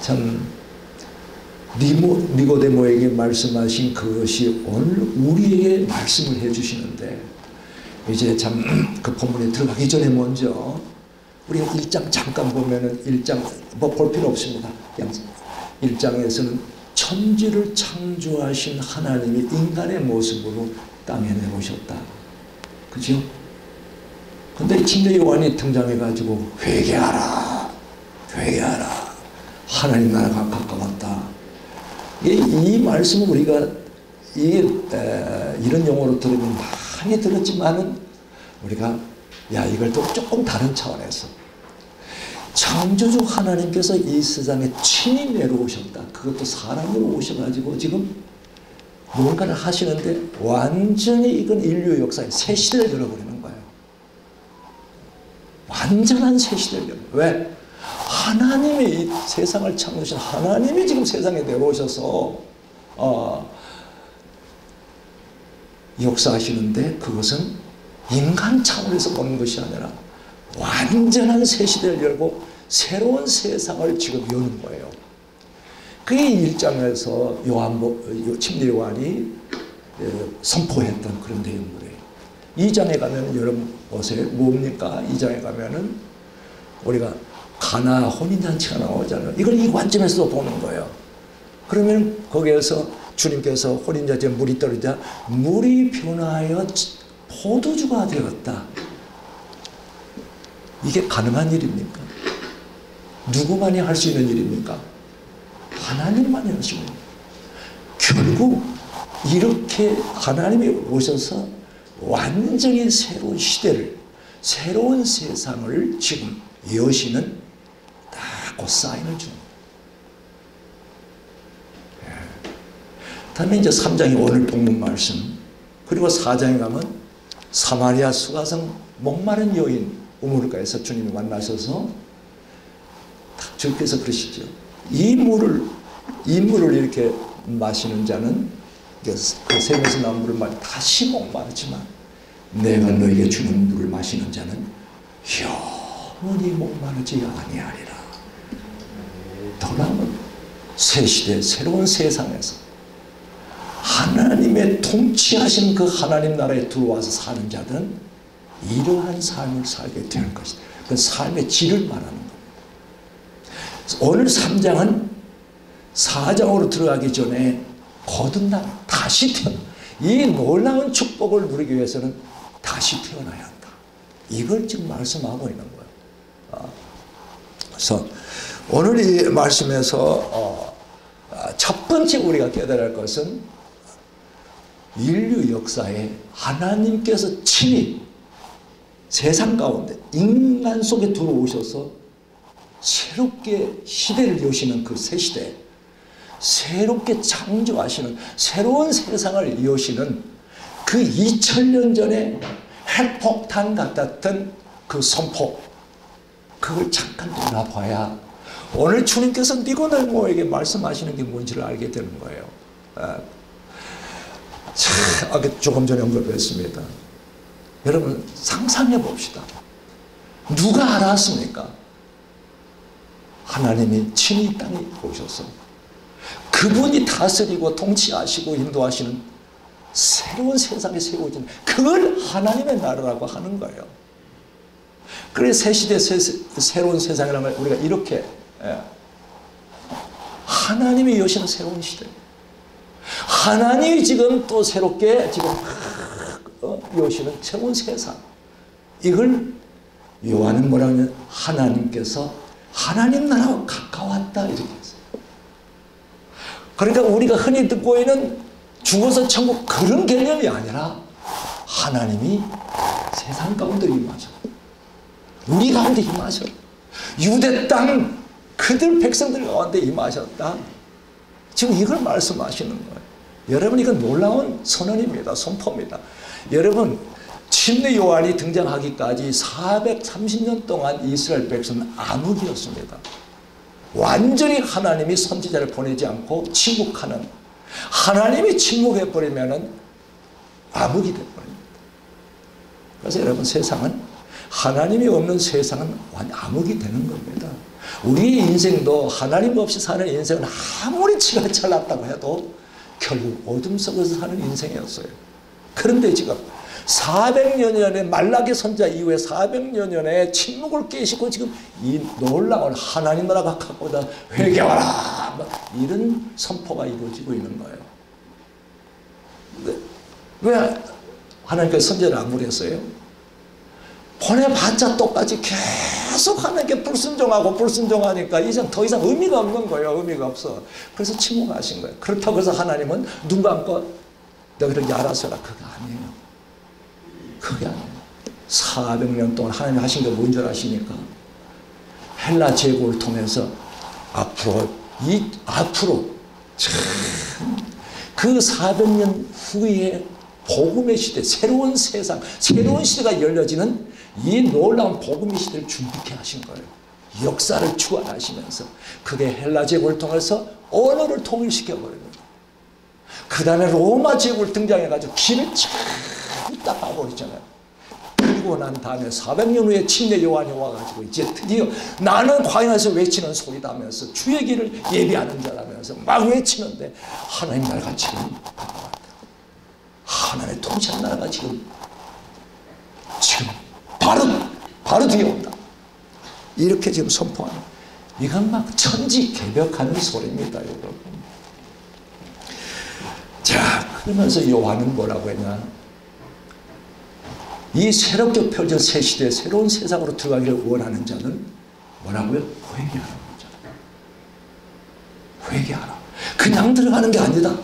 참 니고데모에게 말씀하신 그것이 오늘 우리에게 말씀을 해주시는데, 이제 참 그 본문에 들어가기 전에 먼저 우리가 1장 잠깐 보면은 1장 뭐 볼 필요 없습니다. 1장에서는 천지를 창조하신 하나님이 인간의 모습으로 땅에 내오셨다. 그죠? 근데 침례 요한이 등장해가지고 회개하라, 회개하라, 하나님 나라가 가까웠다. 이 말씀을 우리가 이런 용어로 들으면 많이 들었지만은 우리가 이걸 또 조금 다른 차원에서 창조주 하나님께서 이 세상에 친히 내려오셨다. 그것도 사람으로 오셔가지고 지금 뭔가를 하시는데 완전히 이건 인류 역사의 새 시대를 열어버리는 거예요. 완전한 새 시대를 열어버리는 거예요. 왜? 하나님이 이 세상을 창조하신 하나님이 지금 세상에 내려오셔서 역사하시는데, 그것은 인간 차원에서 보는 것이 아니라 완전한 새 시대를 열고 새로운 세상을 지금 여는 거예요. 그게 1장에서 침례 요한이 선포했던 그런 내용들이에요. 2장에 가면 여러분 보세요. 뭡니까? 2장에 가면은 우리가 가나 혼인잔치가 나오잖아요. 이걸 이 관점에서 보는 거예요. 그러면 거기에서 주님께서 혼인잔치에 물이 떨어지자 물이 변하여 포도주가 되었다. 이게 가능한 일입니까? 누구만이 할 수 있는 일입니까? 하나님만이 할 수 있는 일. 결국 이렇게 하나님이 오셔서 완전히 새로운 시대를, 새로운 세상을 지금 여시는 딱 그 사인을 주는 거예요. 다음에 이제 3장이 오늘 본문 말씀, 그리고 4장에 가면 사마리아 수가성 목마른 여인 우물가에서 주님이 만나셔서 주께서 그러시죠. 이 물을 이렇게 마시는 자는 그 샘에서 나온 물을 마시 다시 목마르지만 내가 너에게 주는 물을 마시는 자는 영원히 목마르지 아니하리라. 더 나은 새 시대, 새로운 세상에서 하나님의 통치하신 그 하나님 나라에 들어와서 사는 자들은 이러한 삶을 살게 될 것이다. 그 삶의 질을 말하는 겁니다. 오늘 3장은 4장으로 들어가기 전에 거듭나 다시 태어나, 이 놀라운 축복을 누리기 위해서는 다시 태어나야 한다. 이걸 지금 말씀하고 있는 거예요. 그래서 오늘 이 말씀에서 첫 번째 우리가 깨달아야 할 것은 인류 역사에 하나님께서 친히 세상 가운데 인간 속에 들어오셔서 새롭게 시대를 여시는 그 새 시대, 새롭게 창조하시는 새로운 세상을 여시는 그 2000년 전에 핵폭탄 같았던 그 선포, 그걸 잠깐 돌아봐야 오늘 주님께서 니고데모에게 말씀하시는 게 뭔지를 알게 되는 거예요. 조금 전에 언급했습니다. 여러분 상상해 봅시다. 누가 알았습니까? 하나님이 친히 땅에 오셔서 그분이 다스리고 통치하시고 인도하시는 새로운 세상에 세워진 그걸 하나님의 나라라고 하는 거예요. 그래서 새 시대 새로운 세상이라는 걸 우리가 이렇게 하나님이 여시는 새로운 시대, 하나님이 지금 또 새롭게 지금 여시는 새로운 세상, 이걸 요한은 뭐라고 하냐면 하나님께서 하나님 나라와 가까웠다 이렇게 했어요. 그러니까 우리가 흔히 듣고 있는 죽어서 천국 그런 개념이 아니라 하나님이 세상 가운데 임하셔, 우리 가운데 임하셔, 유대 땅 그들 백성들 가운데 임하셨다. 지금 이걸 말씀하시는 거예요. 여러분 이건 놀라운 선언입니다. 선포입니다. 여러분 침례 요한이 등장하기까지 430년 동안 이스라엘 백성은 암흑이었습니다. 완전히 하나님이 선지자를 보내지 않고 침묵하는, 하나님이 침묵해버리면 암흑이 돼버립니다. 그래서 여러분 세상은 하나님이 없는 세상은 암흑이 되는 겁니다. 우리의 인생도 하나님 없이 사는 인생은 아무리 지가 잘났다고 해도 결국 어둠 속에서 사는 인생이었어요. 그런데 지금 400여 년의 말라기 선자 이후에 400여 년의 침묵을 깨시고 지금 이 놀라운 하나님 나라가 가까우다 회개하라 이런 선포가 이루어지고 있는 거예요. 왜 하나님께서 선제를 안 보냈어요? 보내봤자 똑같이 계속 하나님께 불순종하니까 이제 더 이상 의미가 없는 거예요. 의미가 없어. 그래서 침묵하신 거예요. 그렇다고 해서 하나님은 눈 감고 너희를 알아서 해라. 그게 아니에요. 그게 아니에요. 400년 동안 하나님이 하신 게 뭔 줄 아십니까? 헬라 제국을 통해서 앞으로 그 400년 후에 복음의 시대, 새로운 세상, 새로운 시대가 열려지는 이 놀라운 복음의 시대를 준비케 하신 거예요. 역사를 주관하시면서 그게 헬라 제국을 통해서 언어를 통일시켜버립니다. 그 다음에 로마 제국을 등장해가지고 길을 쫙 닦아버리잖아요. 그리고 난 다음에 400년 후에 침례 요한이 와가지고 이제 드디어 나는 광야에서 외치는 소리다 하면서 주의 길을 예비하는 자라면서 막 외치는데 하나님 나라가 지금 하나님의 통치하는 나라가 지금 바로 뒤에 온다. 이렇게 지금 선포하는 이건 막 천지개벽하는 소리입니다, 여러분. 자, 그러면서 요한은 뭐라고 했냐? 이 새롭게 펼쳐진 새 시대, 새로운 세상으로 들어가기를 원하는 자는 뭐라고요? 회개하라는 거죠. 회개하라. 그냥 들어가는 게 아니다.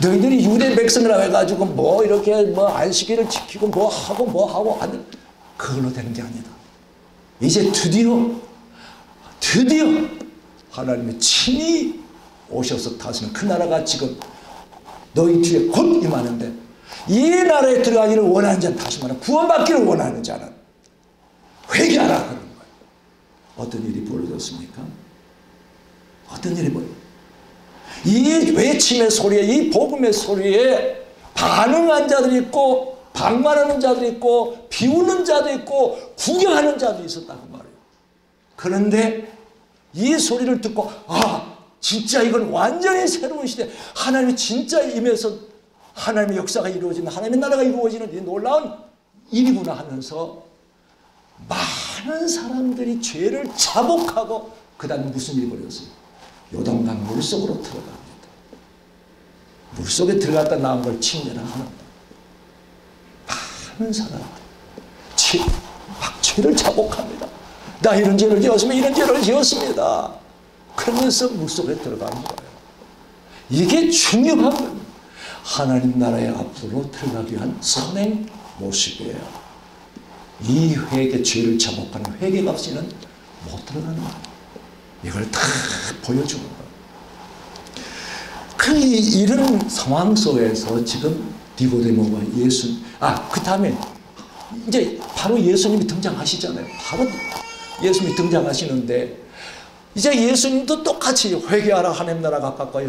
너희들이 유대 백성이라고 해가지고 뭐 이렇게 뭐 안식일을 지키고 뭐 하고 안 그걸로 되는 게 아니다. 이제 드디어 하나님의 친히 오셔서 다스리는 그 나라가 지금 너희 뒤에 곧 임하는데 이 나라에 들어가기를 원하는 자는 다시 말하면 구원받기를 원하는 자는 회개하라 그런 거예요. 어떤 일이 벌어졌습니까? 어떤 일이 벌어졌습니까? 이 외침의 소리에 이 복음의 소리에 반응한 자들이 있고 방관하는 자들이 있고 비우는 자도 있고 구경하는 자도 있었다고 말해요. 그런데 이 소리를 듣고 진짜 이건 완전히 새로운 시대 하나님이 진짜 임해서 하나님의 역사가 이루어지는 하나님의 나라가 이루어지는 이 놀라운 일이구나 하면서 많은 사람들이 죄를 자복하고 그 다음에 무슨 일이 벌어졌어요? 요단강 물속으로 들어갑니다. 물속에 들어갔다 나온 걸 침례라 하는 많은 사람이 막 죄를 자복합니다. 나 이런 죄를 지었으면 이런 죄를 지었습니다. 그러면서 물속에 들어가는 거예요. 이게 중요한 겁니다. 하나님 나라의 앞으로 들어가기 위한 선행 모습이에요. 이 회개, 죄를 자복하는 회개가 없이는 못 들어가는 거예요. 이걸 다 보여주는 거예요. 이런 상황 속에서 지금 니고데모가 그 다음에 이제 바로 예수님이 등장하시잖아요. 바로 예수님이 등장하시는데 이제 예수님도 똑같이 회개하라 하나님 나라가 가까이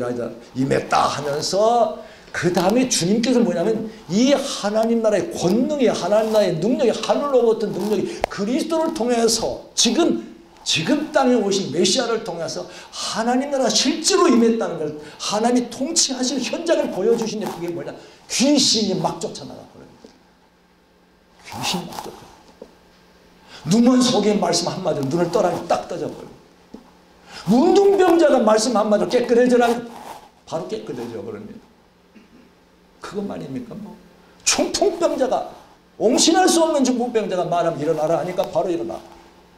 임했다 하면서 그 다음에 주님께서 뭐냐면 이 하나님 나라의 권능이 하나님 나라의 능력이 하늘로부터 능력이 그리스도를 통해서 지금 땅에 오신 메시아를 통해서 하나님 나라가 실제로 임했다는 걸 하나님이 통치하시는 현장을 보여주시는데 그게 뭐냐? 귀신이 막 쫓아나가버려요. 귀신이 막 쫓아나가요. 눈먼 속에 말씀 한마디로 눈을 떠라니 딱 떠져버려요. 문둥병자가 말씀 한마디로 깨끗해져라 바로 깨끗해져 버립니다. 그것만입니까? 중풍병자가 옹신할 수 없는 중풍병자가 말하면 일어나라 하니까 바로 일어나.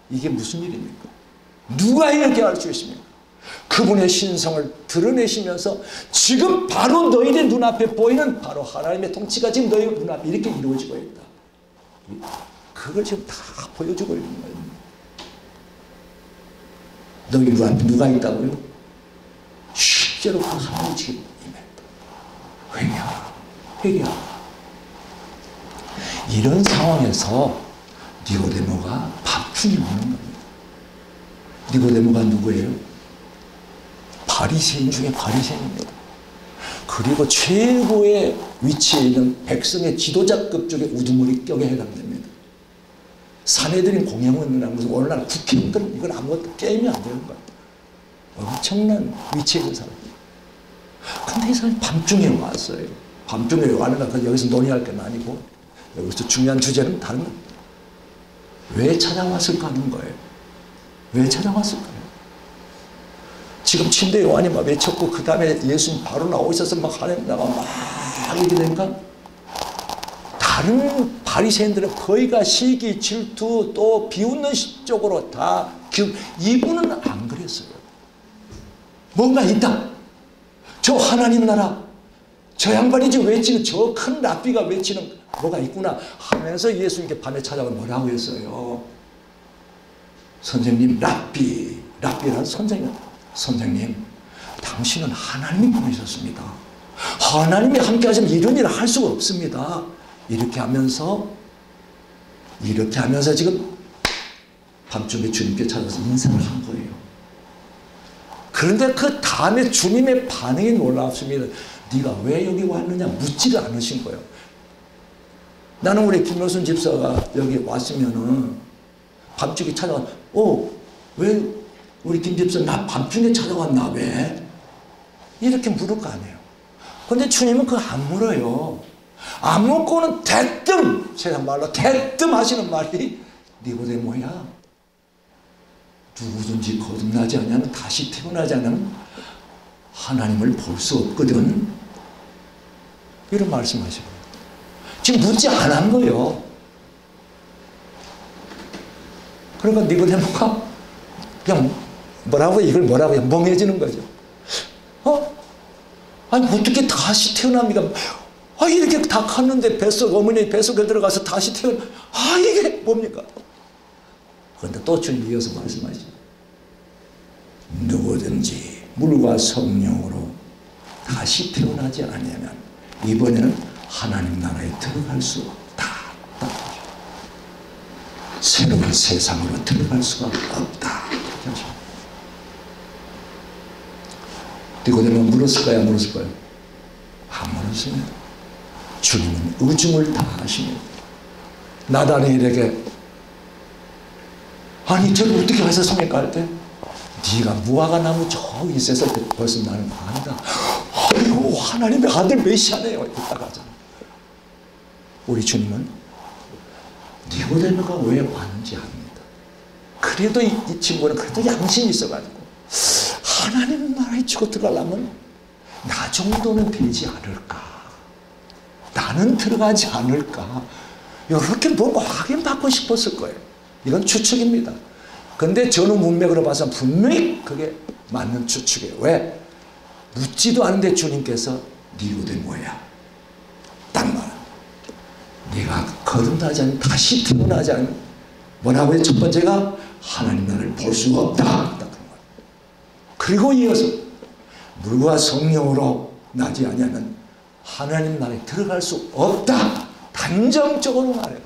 이게 무슨 일입니까? 누가 이렇게 할 수 있습니까? 그분의 신성을 드러내시면서 지금 바로 너희들 눈앞에 보이는 바로 하나님의 통치가 지금 너희 눈앞에 이렇게 이루어지고 있다. 그걸 지금 다 보여주고 있는 거예요. 너희 눈앞에 누가 있다고요? 실제로 그 사람이 지금 임했다. 회개하라. 이런 상황에서 니고데모가 밥줄이 오는 겁니다. 니고데모가 누구예요? 바리새인 중에 바리새인입니다. 그리고 최고의 위치에 있는 백성의 지도자급 중에 우두머리 격에 해당됩니다. 사내들인 공영원이라는 것은 오늘날 국회의원들은 이건 아무것도 게임이 안 되는 거야. 엄청난 위치에 있는 사람. 근데 이 사람이 밤중에 왔어요. 밤중에 왔는가 여기서 논의할 건 아니고 여기서 중요한 주제는 다른 거예요. 왜 찾아왔을까 하는 거예요. 왜 찾아왔을까요? 지금 침대 요한이 막 외쳤고 그 다음에 예수님 바로 나오셔서 막 하나님 나가 막 이렇게 되니까 다른 바리새인들은 거의가 시기, 질투 또 비웃는 쪽으로 다 이분은 안 그랬어요. 뭔가 있다. 저 하나님 나라 저 양반이 지금 외치는 저 큰 랍비가 외치는 뭐가 있구나 하면서 예수님께 밤에 찾아가 뭐라고 했어요? 선생님 랍비라는 선생님 당신은 하나님이 보내셨습니다. 하나님이 함께 하시면 이런 일을 할 수가 없습니다. 이렇게 하면서 지금 밤중에 주님께 찾아서 인사를 한 거예요. 그런데 그 다음에 주님의 반응이 놀랍습니다. 네가 왜 여기 왔느냐 묻지를 않으신 거예요. 나는 우리 김효순 집사가 여기 왔으면은 밤중에 찾아와 왜 우리 김 집사 나 밤중에 찾아왔나 왜? 이렇게 물을 거 아니에요. 근데 주님은 그거 안 물어요. 안 묻고는 대뜸 세상 말로 대뜸 하시는 말이 니고데모야 누구든지 거듭나지 않으면 다시 태어나지 않으면 하나님을 볼 수 없거든. 이런 말씀하시고 지금 묻지 않은 거예요. 그러니까 니고데모가 그냥 이걸 뭐라고 멍해지는 거죠. 아니 어떻게 다시 태어납니까? 이렇게 다 컸는데 어머니 뱃속에 들어가서 다시 태어나. 이게 뭡니까? 그런데 또 주님 이어서 말씀하시죠. 누구든지 물과 성령으로 다시 태어나지 않으면 이번에는 하나님 나라에 들어갈 수 없다. 새로운 세상으로 들어갈 수가 없다. 니고데모가 물었을까요? 안 물었을까요? 안 물었습니다. 주님은 의중을 다하시며 나다니엘에게 아니 저를 어떻게 하셨습니까? 할 때 네가 무화과 나무 저기 있었을 때 벌써 나는 안다. 아이고 하나님의 아들 메시아네요. 이따가 하잖아. 우리 주님은 니고데모가 왜 왔는지 압니다. 그래도 이 친구는 그래도 양심이 있어가지고 하나님 나라에 치고 들어가려면 나 정도는 되지 않을까. 나는 들어가지 않을까. 이렇게 뭐 확인받고 싶었을 거예요. 이건 추측입니다. 근데 전후 문맥으로 봐서 분명히 그게 맞는 추측이에요. 왜? 묻지도 않은데 주님께서 니고데모야 딱 말합니다. 네가 거듭나지 않으면 다시 태어나지 않으면 뭐라고 해요? 첫 번째가 하나님 나라를 볼 수가 없다. 그리고 이어서 물과 성령으로 나지 아니하면 하나님 나라에 들어갈 수 없다. 단정적으로 말해요.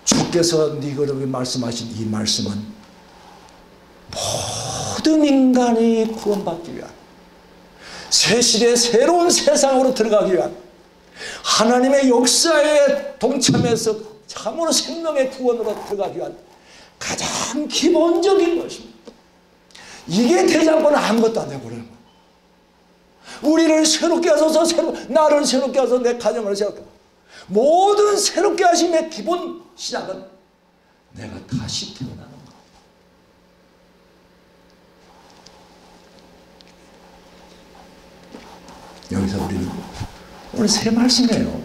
주께서 니고데모에게 말씀하신 이 말씀은 모든 인간이 구원받기 위한 새 시대의 새로운 세상으로 들어가기 위한 하나님의 역사에 동참해서 참으로 생명의 구원으로 들어가기 위한 가장 기본적인 것입니다. 이게 되지 않고는 아무것도 안 되버려요. 우리를 새롭게 하소서, 나를 새롭게 하소서, 내 가정을 새롭게 하소서. 모든 새롭게 하심의 기본 시작은 내가 다시 태어나는 것. 여기서 우리는 오늘 새 말씀이에요.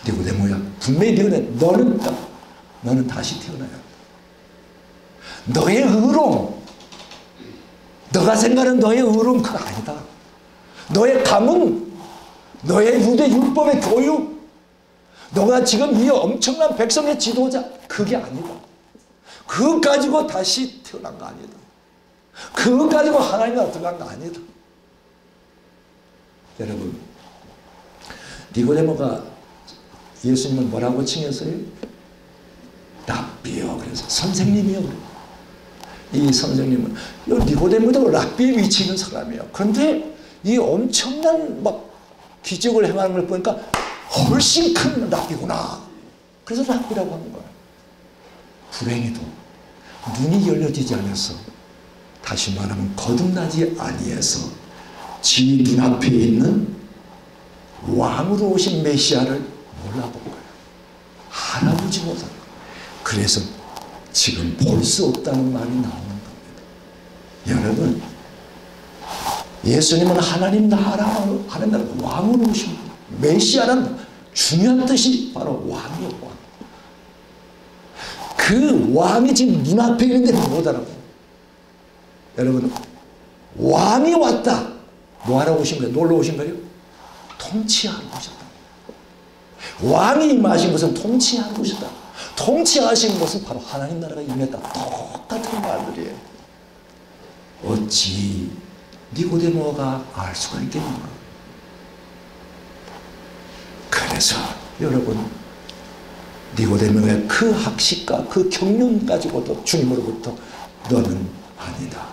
니고데모야, 분명히 니고데모, 너는 다시 태어나야 한다. 너의 의로움, 너가 생각하는 너의 의로움 그거 아니다. 너의 가문, 너의 유대 율법의 교육, 너가 지금 이 엄청난 백성의 지도자, 그게 아니다. 그거 가지고 다시 태어난 거 아니다. 그거 가지고 하나님 나라 들어간 거 아니다. 여러분, 니고데모가 예수님을 뭐라고 칭했어요? 랍비요. 그래서 선생님이요. 이 선생님은 니고데모도 랍비의 위치에 있는 사람이에요. 그런데 이 엄청난 막 기적을 행하는 걸 보니까 훨씬 큰 랍비구나. 그래서 랍비라고 하는 거예요. 불행해도 눈이 열려지지 않아서, 다시 말하면 거듭나지 아니해서 지 눈앞에 있는 왕으로 오신 메시아를 몰라본 거예요. 알아보지 못한 거예요. 그래서 지금 볼 수 없다는 말이 나오는 겁니다. 여러분, 예수님은 하나님 나라, 하나님 나라 왕으로 오신 분, 메시아라는 중요한 뜻이 바로 왕이에요. 왕. 그 왕이 지금 눈앞에 있는데 못 알아봐요. 여러분, 왕이 왔다. 뭐 하러 오신 거예요? 놀러 오신 거예요? 통치하러 오셨다. 왕이 임하신 것은 통치하러 오셨다. 통치하신 것은 바로 하나님 나라가 임했다. 똑같은 말들이에요. 어찌 니고데모가 알 수가 있겠는가? 그래서 여러분, 니고데모의 그 학식과 그 경륜 가지고도 주님으로부터 너는 아니다,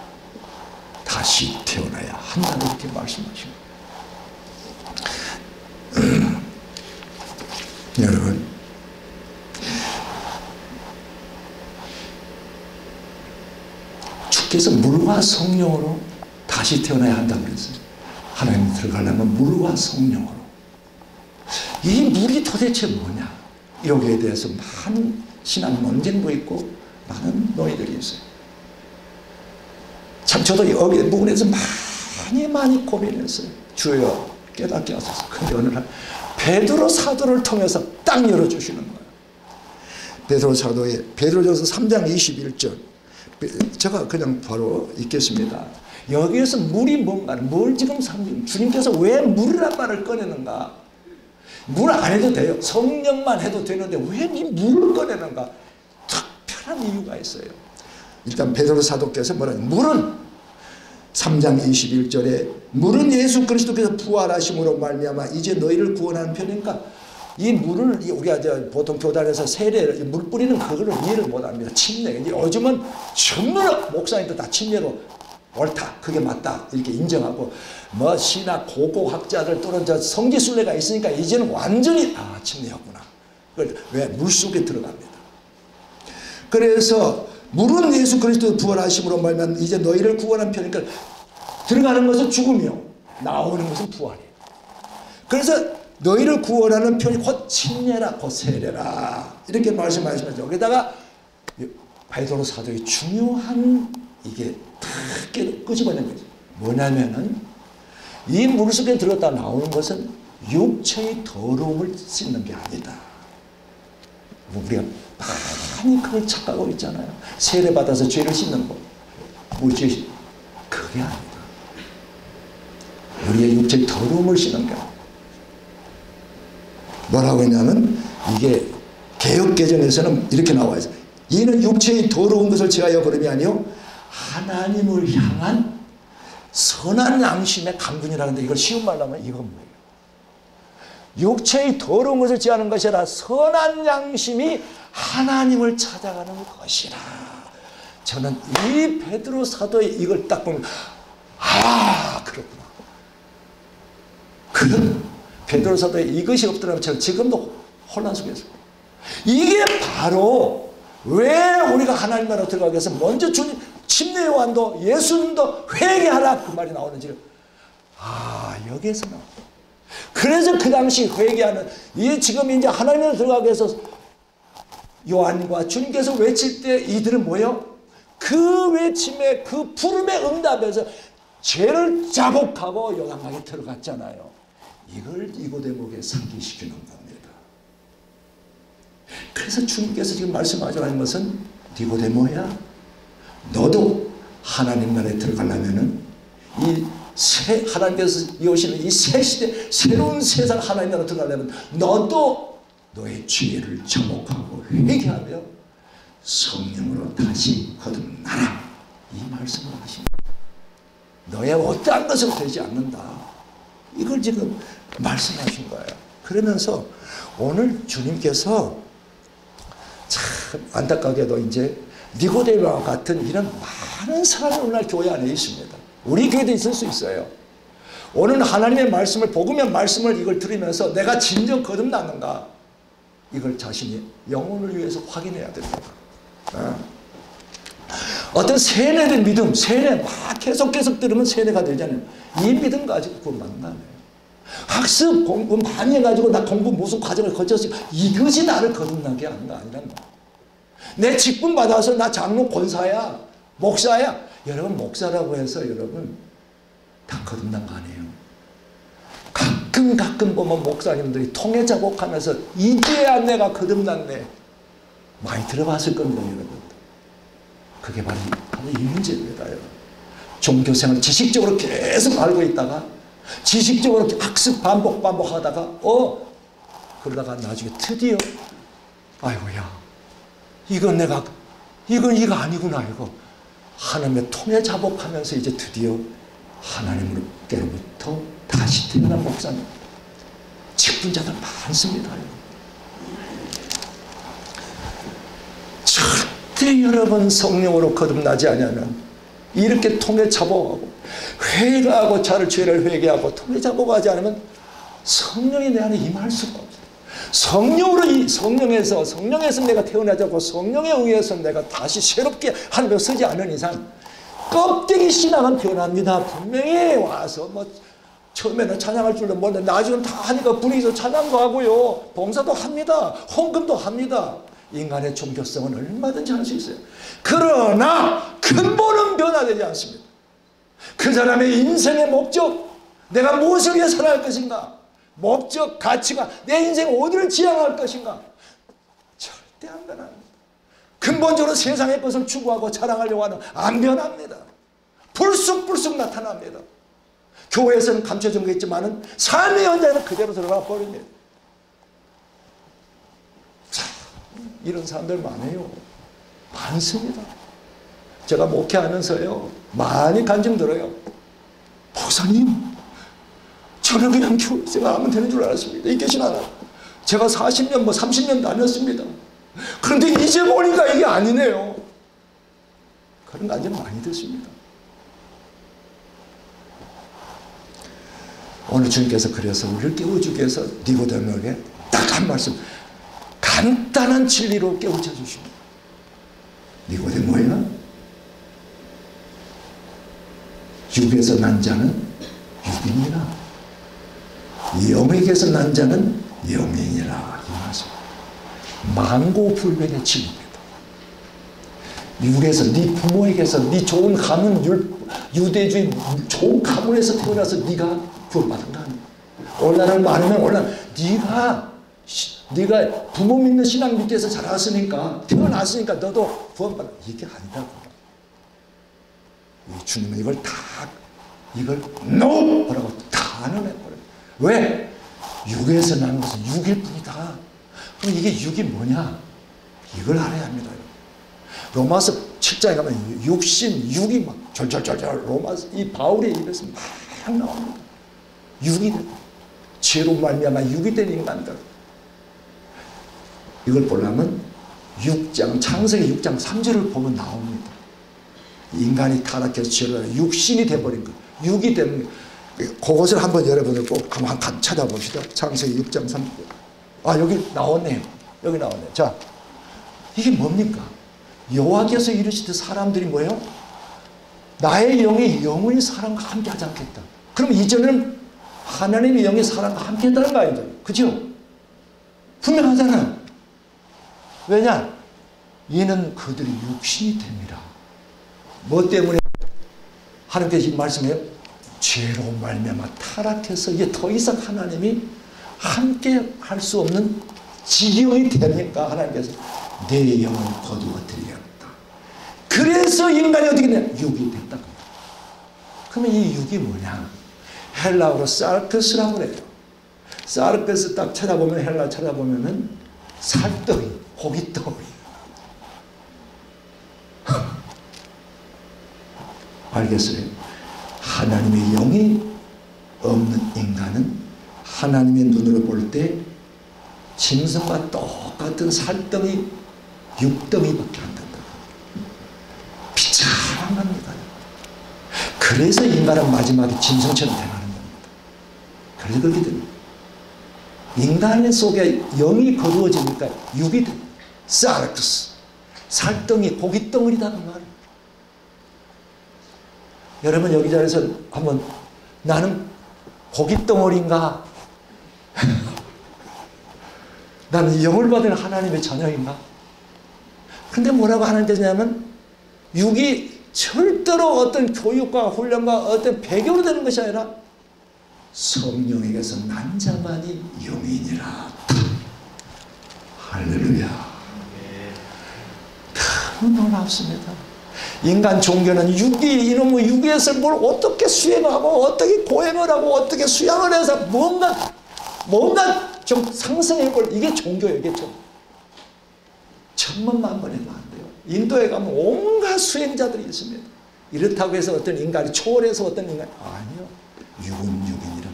다시 태어나야 한다고 이렇게 말씀하십니다. 여러분, 주께서 물과 성령으로 다시 태어나야 한다고 그랬어요. 하나님 들어가려면 물과 성령으로. 이 물이 도대체 뭐냐? 여기에 대해서 많은 신학 논쟁도 있고 많은 논의들이 있어요. 참 저도 여기 부분에서 많이 고민했어요. 주여 깨닫게 하소서. 근데 어느 날 베드로 사도를 통해서 딱 열어주시는 거예요. 베드로 사도의 베드로전서 3장 21절, 제가 그냥 바로 읽겠습니다. 여기에서 물이 뭔가, 뭘 지금 주님께서 왜 물이란 말을 꺼내는가? 물 안 해도 돼요. 성령만 해도 되는데 왜 이 물을 꺼내는가? 특별한 이유가 있어요. 일단 베드로 사도께서 뭐라 해요? 물은 3장 21절에 물은 예수 그리스도께서 부활하심으로 말미암아 이제 너희를 구원하는 편이니까, 이 물을 우리가 보통 교단에서 세례를 물 뿌리는 그거를 이해를 못합니다. 침례. 요즘은 전부 목사님들 다 침례로 옳다, 그게 맞다 이렇게 인정하고, 뭐 신학 고고학자들 또는 저 성지순례가 있으니까 이제는 완전히 침례였구나. 왜? 물속에 들어갑니다. 그래서 물은 예수 그리스도 부활하심으로 말면 이제 너희를 구원한 편이니까, 들어가는 것은 죽음이요, 나오는 것은 부활이에요. 그래서 너희를 구원하는 편이 곧 침례라, 곧 세례라, 이렇게 말씀하시면서 여기다가 베드로 사도의 중요한 이게 딱 끄집어낸 거죠. 뭐냐면은 이 물속에 들어갔다 나오는 것은 육체의 더러움을 씻는 게 아니다. 우리가 많이 그걸 착각하고 있잖아요. 세례받아서 죄를 씻는 거, 물질, 그게 아니다. 우리의 육체의 더러움을 씻는 게 아니다. 뭐라고 했냐면, 이게 개역개정에서는 이렇게 나와 있어요. 이는 육체의 더러운 것을 제하여 버림이 아니요 하나님을 향한 선한 양심의 강군이라는데, 이걸 쉬운 말로 하면 이건 뭐예요? 육체의 더러운 것을 제하는 것이 아니라 선한 양심이 하나님을 찾아가는 것이라. 저는 이 베드로 사도의 이걸 딱 보면 그렇구나. 그런 베드로 사도에 이것이 없더라면 저는 지금도 혼란 속에서, 이게 바로 왜 우리가 하나님 나라로 들어가기 위해서 먼저 주님, 침례 요한도 예수님도 회개하라 그 말이 나오는지, 여기에서 나와. 그래서 그 당시 회개하는, 이 지금 이제 하나님 나라로 들어가기 위해서 요한과 주님께서 외칠 때 이들은 뭐예요? 그 외침에, 그 부름에 응답해서 죄를 자복하고 요단강에 들어갔잖아요. 이걸 니고데모에게 상기시키는 겁니다. 그래서 주님께서 지금 말씀하시는 것은, 니고데모야, 너도 하나님 나라에 들어가려면은 이 하나님께서 이오시는 이 새 시대, 새로운 세상 하나님 나라에 들어가려면 너도 너의 죄를 자복하고 회개하며 성령으로 다시 거듭나라, 이 말씀을 하십니다. 너의 어떠한 것으로 되지 않는다, 이걸 지금 말씀하신 거예요. 그러면서 오늘 주님께서 참 안타깝게도 이제 니고데모와 같은 이런 많은 사람이 오늘날 교회 안에 있습니다. 우리 교회도 있을 수 있어요. 오늘 하나님의 말씀을, 복음의 말씀을 이걸 들으면서 내가 진정 거듭났는가, 이걸 자신이 영혼을 위해서 확인해야 됩니다. 어떤 세뇌된 믿음, 세뇌 막 계속 들으면 세뇌가 되잖아요. 이 믿음 가지고 구원받는 거 아니에요. 학습 공부 많이 해가지고 나 공부 무슨 과정을 거쳤어요. 이것이 나를 거듭나게 하는 거 아니란 말이에요. 내 직분 받아서 나 장로 권사야, 목사야. 여러분 목사라고 해서 여러분 다 거듭난 거 아니에요. 가끔 보면 목사님들이 통해 작곡하면서 이제야 내가 거듭났네. 많이 들어봤을 겁니다, 여러분. 그게 바로 이 문제입니다. 여러분. 종교생활 지식적으로 계속 알고 있다가 지식적으로 학습 반복하다가 그러다가 나중에 드디어 아이고야 이건 이거 아니구나 이거 하나님의 통해 작곡하면서 이제 드디어 하나님으로부터 다시 태어난 목사님 직분자들 많습니다. 절대 여러분 성령으로 거듭나지 않으면 이렇게 통해 잡아가고 회개하고 죄를 회개하고 통해 잡아가지 않으면 성령이 내 안에 임할 수가 없어요. 성령에서 내가 태어나자고 성령에 의해서 내가 다시 새롭게 하나님을 쓰지 않는 이상 껍데기 신앙은 변합니다. 분명히 와서 처음에는 찬양할 줄도 몰랐는데 나중에는 다 하니까 분위기에서 찬양도 하고요. 봉사도 합니다. 헌금도 합니다. 인간의 종교성은 얼마든지 할 수 있어요. 그러나 근본은 변화되지 않습니다. 그 사람의 인생의 목적, 내가 무엇을 위해 살아갈 것인가, 목적, 가치가 내 인생 어디를 지향할 것인가 절대 안 변합니다. 근본적으로 세상의 것을 추구하고 자랑하려고 하는 안 변합니다. 불쑥 나타납니다. 교회에서는 감춰진 게 있지만 삶의 현장에는 그대로 들어가 버립니다. 이런 사람들 많아요. 많습니다. 제가 목회하면서요 많이 간증 들어요. 목사님 저는 그냥 교회생활 하면 되는 줄 알았습니다. 이 계신 하나 제가 40년 30년 다녔습니다. 그런데 이제 보니까 이게 아니네요. 그런 간증 많이 듣습니다. 오늘 주님께서 그래서 우리를 깨워주기 위해서 니고데모에게 딱 한 말씀 간단한 진리로 깨우쳐 주십니다. 니고데모야 육에서 난 자는 육이니라 영에게서 난 자는 영이니라 이 말씀 만고불변의 진리입니다. 미국에서 네 부모에게서 네 좋은 가문 유대주의 좋은 가문에서 태어나서 네가 구원받은 거 아니야. 온난을 많으면 온난 네가 부모 믿는 신앙 밑에서 자랐으니까 태어났으니까 너도 구원받아. 이게 아니라고. 주님은 이걸 NO라고 다 안어내버려요. 왜? 육에서 난 것은 육일 뿐이다. 그럼 이게 육이 뭐냐? 이걸 알아야 합니다. 로마서 7장에 가면 육신, 육이 막 절절절절 로마서 이 바울의 입에서 막 나옵니다. 육이 된 죄로 말미암아 육이 된 인간들. 이걸 보려면 창세기 6장 3절을 보면 나옵니다. 인간이 타락해서 죄로 육신이 돼버린 것, 육이 된 그것을 한번 여러분들 꼭 한번 찾아봅시다. 창세기 6장 3절. 여기 나왔네요. 여기 나왔네요. 자, 이게 뭡니까? 여호와께서 이르시되 사람들이 뭐예요? 나의 영이 영원히 사람과 함께 하지 않겠다. 그럼 이전에는 하나님의 영이 사람과 함께 했다는 거 아니죠? 그죠? 분명하잖아. 왜냐? 이는 그들이 육신이 됩니다. 뭐 때문에 하나님께서 이 말씀해요? 죄로 말미암아 타락해서 이제 더 이상 하나님이 함께 할 수 없는 지경이 되니까 하나님께서 내 영을 거두어 드리겠다. 그래서 인간이 어떻게 되냐? 육이 됐다. 그러면 이 육이 뭐냐? 헬라어로 사르크스라고 그래요. 사르크스 딱 찾아보면 헬라 찾아보면은 살덩이, 고깃덩이. 알겠어요? 하나님의 영이 없는 인간은 하나님의 눈으로 볼 때 짐승과 똑같은 살덩이, 육덩이밖에 안 된다. 비참합니다. 그래서 인간은 마지막에 짐승처럼 되는 겁니다. 그래서 그렇게 됩니다. 인간 속에 영이 거두어지니까 육이 됩니다. 사르크스. 살덩이, 고깃덩어리다는 말. 여러분 여기 자리에서 한번 나는 고깃덩어리인가? 나는 영을 받은 하나님의 자녀인가? 근데 뭐라고 하나님께서냐면 육이 절대로 어떤 교육과 훈련과 어떤 배경으로 되는 것이 아니라 성령에게서 난 자만이 영이니라. 할렐루야. 너무 놀랍습니다. 인간 종교는 육이, 이놈의 육에서 뭘 어떻게 수행하고 어떻게 고행을 하고 어떻게 수양을 해서 뭔가 좀 상승해볼, 이게 종교예요. 이게 좀 천만만번에 안 돼요. 인도에 가면 온갖 수행자들이 있습니다. 이렇다고 해서 어떤 인간이 초월해서 어떤 인간이 아니요. 육은 육이니라.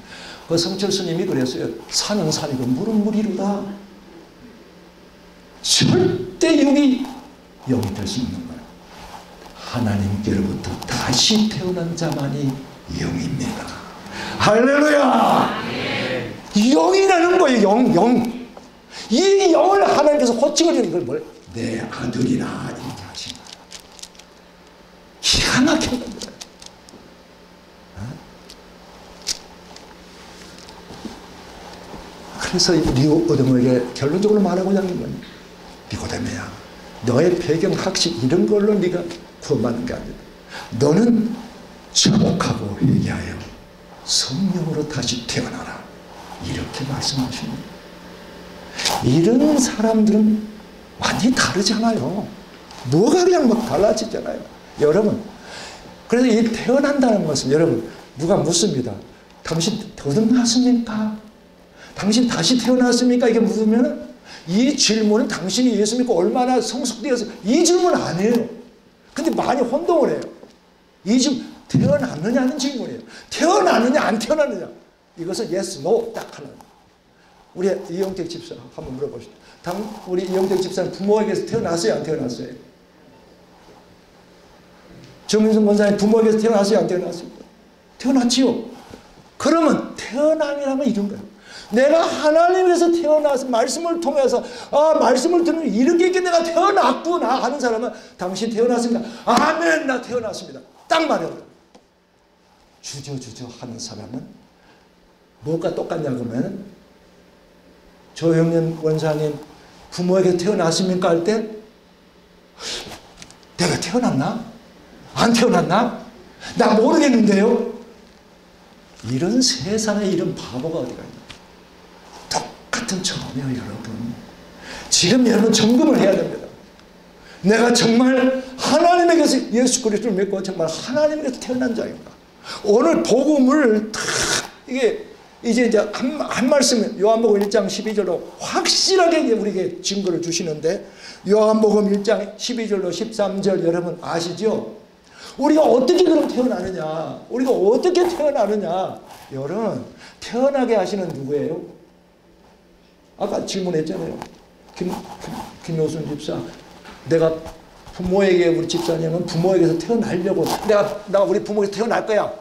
그 성철 스님이 그랬어요. 산은 산이고 물은 물이로다. 절대 육이 영이 될 수 없는 거예요. 하나님께로부터 다시 태어난 자만이 영입니다. 할렐루야. 영이라는 거예요. 영. 이 영을 하나님께서 호칭을 주는 이걸 뭘? 내 아들이라 이렇게 하신 거예요. 기가 막힌 겁니다. 그래서 니고데모에게 결론적으로 말하고자 하는 거예요. 니고데모야, 너의 배경 학식 이런 걸로 네가 구원받는 게 아니다. 너는 자복하고 회개하여 성령으로 다시 태어나라. 이렇게 말씀하십니다. 이런 사람들은 완전히 다르잖아요. 뭐가 그냥 막 달라지잖아요. 여러분, 그래서 이 태어난다는 것은 여러분 누가 묻습니다. 당신 거듭났습니까? 당신 다시 태어났습니까? 이게 묻으면 이 질문은 당신이 예수 믿고 얼마나 성숙되어서 이 질문 안 해요. 근데 많이 혼동을 해요. 이 질문 태어났느냐는 질문이에요. 태어났느냐 안 태어났느냐. 이것은 yes, no 딱 하는. 우리 이영택 집사 한번 물어보시죠. 우리 이영택 집사는 부모에게서 태어났어요, 안 태어났어요? 정민선 권사님 부모에게서 태어났어요, 안 태어났어요? 태어났지요. 그러면 태어남이라면 이런 거예요. 내가 하나님에서 태어나서 말씀을 통해서 말씀을 들으면 이렇게 내가 태어났구나 하는 사람은 당신 태어났습니다. 아멘, 나 태어났습니다. 딱 말해요. 주저주저 하는 사람은 뭐가 똑같냐 그러면 조영년 원사님 부모에게 태어났습니까 할 때 내가 태어났나? 안 태어났나? 나 모르겠는데요. 이런 세상에 이런 바보가 어디가 있나? 똑같은 처음이에요, 여러분. 지금 여러분 점검을 해야 됩니다. 내가 정말 하나님에게서 예수 그리스도를 믿고 정말 하나님에게서 태어난 자인가? 오늘 복음을 탁 이게 이제 한 말씀 요한복음 1장 12절로 확실하게 우리에게 증거를 주시는데 요한복음 1장 12절로 13절 여러분 아시죠? 우리가 어떻게 그럼 태어나느냐? 우리가 어떻게 태어나느냐? 여러분 태어나게 하시는 누구예요? 아까 질문했잖아요. 김효순 집사, 내가 부모에게 우리 집사님은 부모에게서 태어나려고 내가 우리 부모에게서 태어날 거야.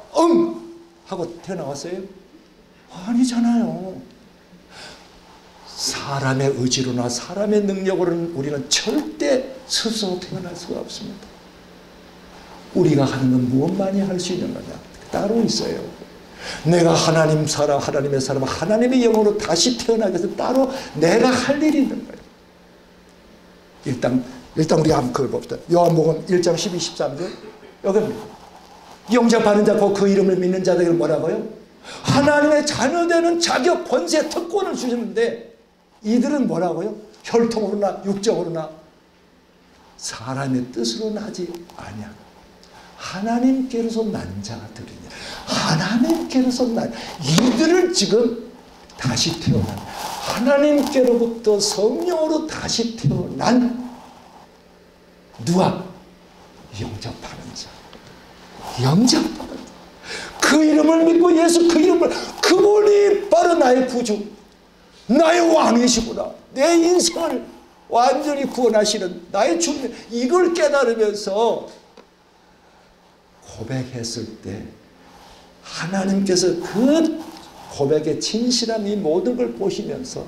하고 태어나왔어요? 아니잖아요. 사람의 의지로나 사람의 능력으로는 우리는 절대 스스로 태어날 수가 없습니다. 우리가 하는 건 무엇만이 할 수 있는 거냐? 따로 있어요. 내가 하나님의 사람, 하나님의 영으로 다시 태어나기 위해서 따로 내가 할 일이 있는 거예요. 일단 우리가 한번 그걸 봅시다. 요한복음 1장 12, 13절 여기입니다. 영접하는 자, 그 이름을 믿는 자들에게 뭐라고요? 하나님의 자녀되는 자격, 권세, 특권을 주셨는데 이들은 뭐라고요? 혈통으로나 육적으로나 사람의 뜻으로 나지 아니야. 하나님께로서 난 자들이냐. 하나님께로서 난 이들을 지금 다시 태어난 하나님께로부터 성령으로 다시 태어난 누가? 영접하는 자. 영접하는 자. 그 이름을 믿고 예수 그 이름을 그분이 바로 나의 구주 나의 왕이시구나. 내 인생을 완전히 구원하시는 나의 주님 이걸 깨달으면서 고백했을 때 하나님께서 그 고백의 진실한 이 모든 걸 보시면서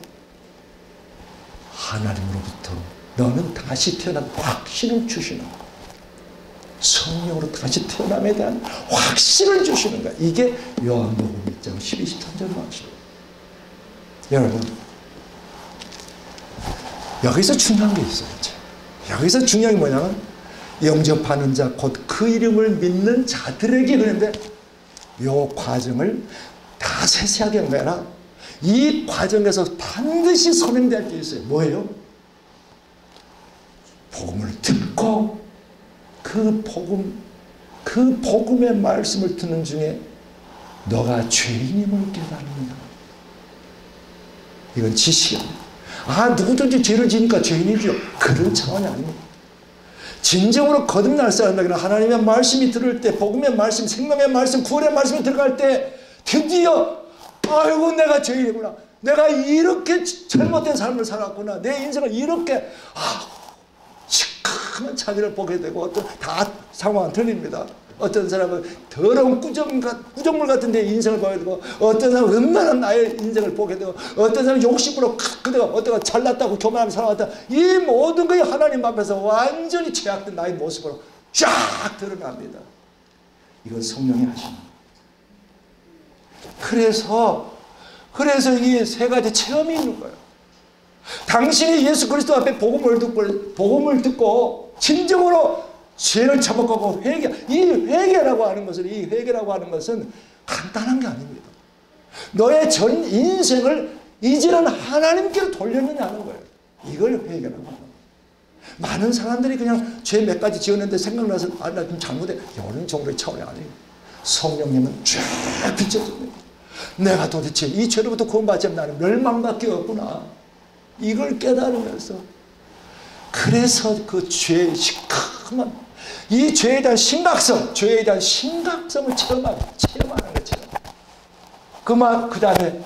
하나님으로부터 너는 다시 태어난 확신을 주시는 거야. 성령으로 다시 태어남에 대한 확신을 주시는 거야. 이게 요한복음 1장 12, 13절 말씀이에요. 여러분, 여기서 중요한 게 있어요. 여기서 중요한 게 뭐냐면 영접하는 자, 곧 그 이름을 믿는 자들에게 그런데 이 과정을 다 세세하게 한 게 아니라 이 과정에서 반드시 선행될 게 있어요. 뭐예요? 복음을 듣고 그 복음의 말씀을 듣는 중에 너가 죄인임을 깨닫느냐. 이건 지시야. 누구든지 죄를 지니까 죄인이죠. 그런 차원이 아닙니다. 진정으로 거듭날 사람에게는 하나님의 말씀이 들을 때, 복음의 말씀, 생명의 말씀, 구원의 말씀이 들어갈 때 드디어 아이고 내가 죄인이구나. 내가 이렇게 잘못된 삶을 살았구나. 내 인생을 이렇게 시커먼 자기를 보게 되고, 어떤 다 상황은 틀립니다. 어떤 사람은 더러운 구정물 같은 데 인생을 보게 되고, 어떤 사람은 음란한 나의 인생을 보게 되고, 어떤 사람은 욕심으로 그대가 어떤 잘났다고 교만하며 살아왔다. 이 모든 것이 하나님 앞에서 완전히 죄악된 나의 모습으로 쫙 드러납니다. 이건 성령이 하시는 거예요. 그래서 이 세 가지 체험이 있는 거예요. 당신이 예수 그리스도 앞에 복음을 듣고 진정으로 죄를 처먹고 이 회개라고 하는 것은 간단한 게 아닙니다. 너의 전 인생을 이제는 하나님께로 돌렸느냐는 거예요. 이걸 회개라고 합니다. 많은 사람들이 그냥 죄 몇 가지 지었는데 생각나서 나 좀 잘못해. 이런 정도의 차원이 아니에요. 성령님은 쫙 비춰줍니다. 내가 도대체 이 죄로부터 구원받지 않으면 나는 멸망밖에 없구나. 이걸 깨달으면서, 그래서 그 죄의 시커먼 이 죄에 대한 심각성을 체험하는 거죠. 그 다음에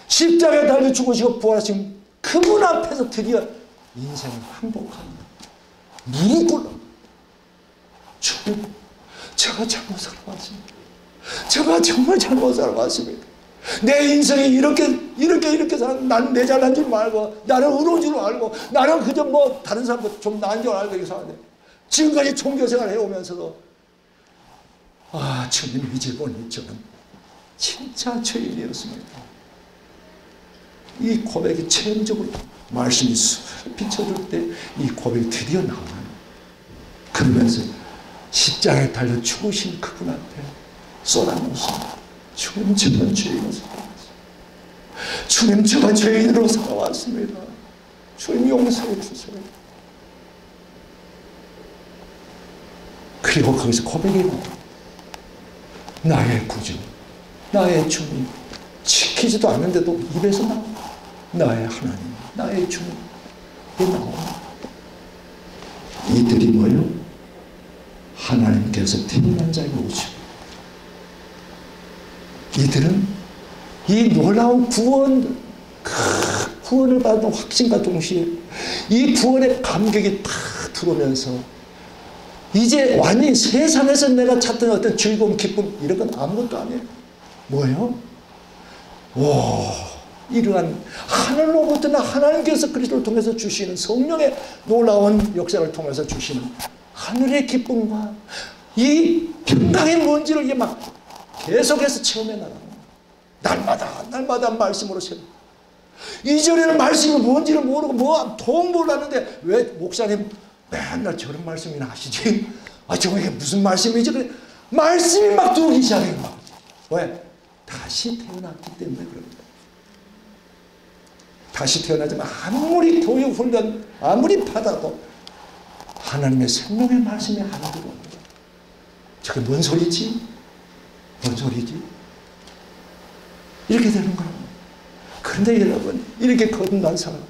십자가에 달려 죽으시고 부활하신 그분 앞에서 드디어 인생을 항복합니다. 무릎 꿇어. 제가 잘못 살아왔습니다. 제가 정말 잘못 살아왔습니다. 내 인생이 이렇게 나는 내 잘난 줄 알고, 나는 의로운 줄 알고, 나는 그저 뭐 다른 사람보다 좀 나은 줄 알고 이렇게 사는데, 지금까지 종교생활을 해오면서도 주님 이제 보니 저는 진짜 죄인이었습니다. 이 고백이 체험적으로 말씀이 비춰줄 때 이 고백이 드디어 나와요. 그러면서 십자가에 달려 죽으신 그분 앞에 쏟아놓습니다. 주님 저는 죄인으로 살아왔습니다. 주님 제가 죄인으로 살아왔습니다. 주님 용서해 주세요. 그리고 거기서 고백이 나와요. 나의 구주, 나의 주님, 지키지도 않는데도 입에서 나옵니다. 나의 하나님, 나의 주님, 이게 나옵니다. 이들이 뭐예요? 하나님께서 태어난 자의 모습. 이들은 이 놀라운 구원을 받은 확신과 동시에 이 구원의 감격이 탁 들어오면서 이제 완전히 세상에서 내가 찾던 어떤 즐거움, 기쁨 이런 건 아무것도 아니에요. 뭐예요? 이러한 하늘로부터나 하나님께서 그리스도를 통해서 주시는 성령의 놀라운 역사를 통해서 주시는 하늘의 기쁨과 이 평강의 뭔지를 이게 막 계속해서 체험해 나가는 거예요. 날마다 말씀으로 체험. 이전에는 말씀이 뭔지를 모르고 통 몰랐는데 왜 목사님 맨날 저런 말씀이나 하시지? 저게 무슨 말씀이지? 그래. 말씀이 막 들어오기 시작해요. 막. 왜? 다시 태어났기 때문에 그럽니다. 다시 태어나지만 아무리 교육 훈련 아무리 받아도 하나님의 생명의 말씀이 안 들어옵니다. 저게 뭔 소리지? 뭔 소리지? 이렇게 되는 거예요. 그런데 여러분, 이렇게 거듭난 사람,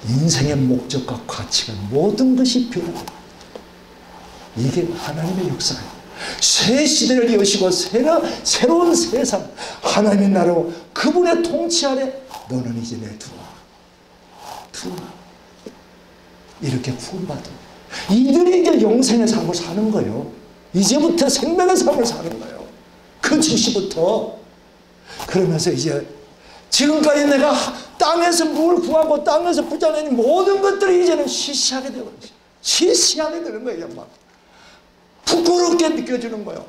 인생의 목적과 가치가 모든 것이 변합니다. 이게 하나님의 역사예요. 새 시대를 여시고 새로운 세상, 하나님의 나라로 그분의 통치 아래 너는 이제 내 들어와. 이렇게 구원받은 이들이 이제 영생의 삶을 사는 거예요. 이제부터 생명의 삶을 사는 거예요. 그 즉시부터. 그러면서 이제 지금까지 내가 땅에서 뭘 구하고 땅에서 붙잡는 모든 것들이 이제는 시시하게 되어버렸어요. 시시하게 되는 거예요. 막 부끄럽게 느껴지는 거예요.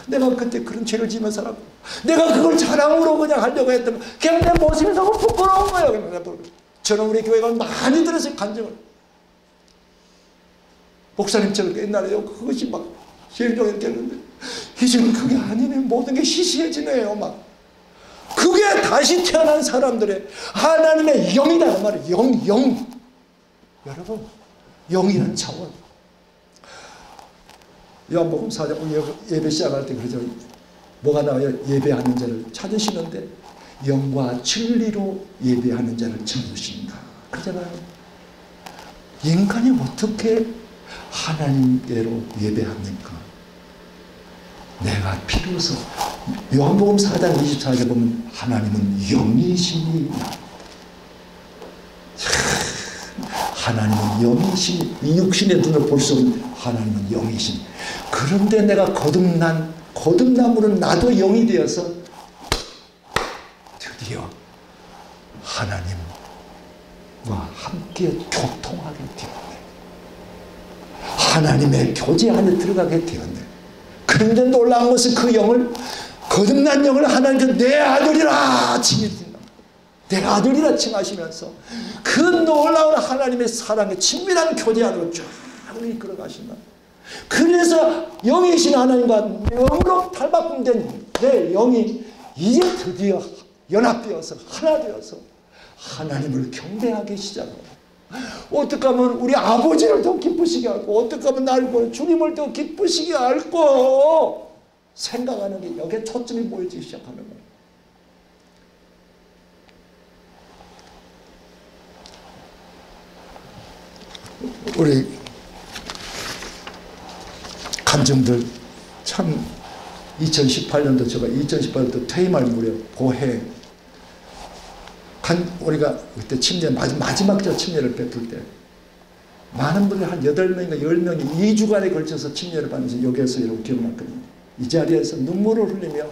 내가 그때 그런 죄를 지으며 살았고, 내가 그걸 자랑으로 그냥 하려고 했던, 그냥 내 모습이 너무 부끄러운 거예요. 저는 우리 교회가 많이 들었어요. 간증을. 목사님처럼 옛날에 그것이 막 실종이 됐는데, 이제는 그게 아니네. 모든 게 시시해지네요. 막 그게 다시 태어난 사람들의 하나님의 영이다 그 말이에요. 영. 여러분, 영이라는 차원. 요한복음 4장 예배 시작할 때 그러죠. 뭐가 나와요? 예배하는 자를 찾으시는데 영과 진리로 예배하는 자를 찾으신다 그러잖아요. 인간이 어떻게 하나님께로 예배합니까? 내가 비로소 요한복음 4장 24절에 보면 하나님은 영이시니, 하나님은 영이시니, 이 육신의 눈을 볼 수 없는 하나님은 영이시니. 그런데 내가 거듭남으로 나도 영이 되어서 드디어 하나님과 함께 교통하게 되었네. 하나님의 교제 안에 들어가게 되었네. 그런데 놀라운 것은 그 영을, 거듭난 영을 하나님께서 내 아들이라 칭하신다. 내 아들이라 칭하시면서 그 놀라운 하나님의 사랑의 친밀한 교제 안으로 쫙 이끌어 가신다. 그래서 영이신 하나님과 영으로 탈바꿈된 내 영이 이제 드디어 연합되어서 하나 되어서 하나님을 경배하기 시작합니다. 어떻게 하면 우리 아버지를 더 기쁘시게 할고, 어떻게 하면 나를 보는 주님을 더 기쁘시게 할고 생각하는 게 여기에 초점이 모여지기 시작하는 거예요. 우리 간증들 참 2018년도 제가 2018년도 퇴임할 무렵 보혜 우리가 그때 침례 마지막 침례를 베풀 때 많은 분들이 한 8명인가 10명이 2주간에 걸쳐서 침례를 받으면서 여기에서 이렇게 기억났거든요. 이 자리에서 눈물을 흘리며